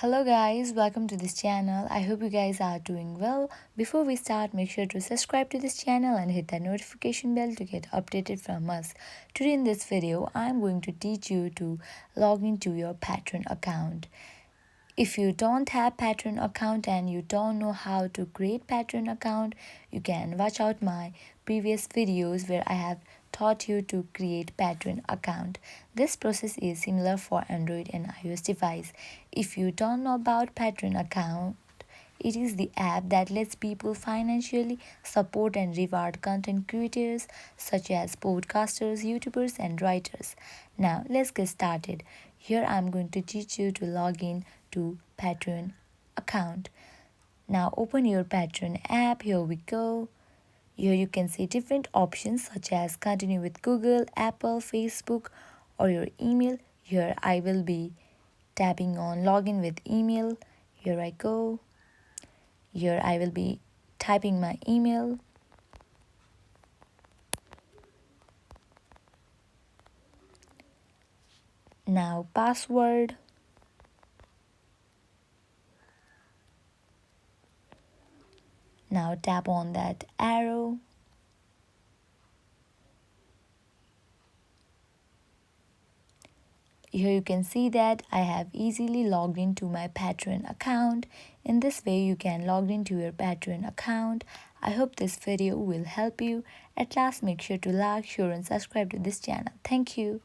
Hello guys, welcome to this channel. I hope you guys are doing well. Before we start, make sure to subscribe to this channel and hit that notification bell to get updated from us. Today in this video, I'm going to teach you to log into your Patreon account. If you don't have Patreon account and you don't know how to create Patreon account, you can watch out my previous videos where I have taught you to create Patreon account. This process is similar for Android and iOS device. If you don't know about Patreon account, it is the app that lets people financially support and reward content creators such as podcasters, YouTubers, and writers. Now, let's get started. Here I'm going to teach you to log in to Patreon account. Now, open your Patreon app. Here we go. Here you can see different options such as continue with Google, Apple, Facebook, or your email. Here I will be tapping on login with email. Here I go. Here I will be typing my email. Now password. Now tap on that arrow. Here you can see that I have easily logged into my Patreon account. In this way you can log into your Patreon account. I hope this video will help you. At last, make sure to like, share and subscribe to this channel. Thank you.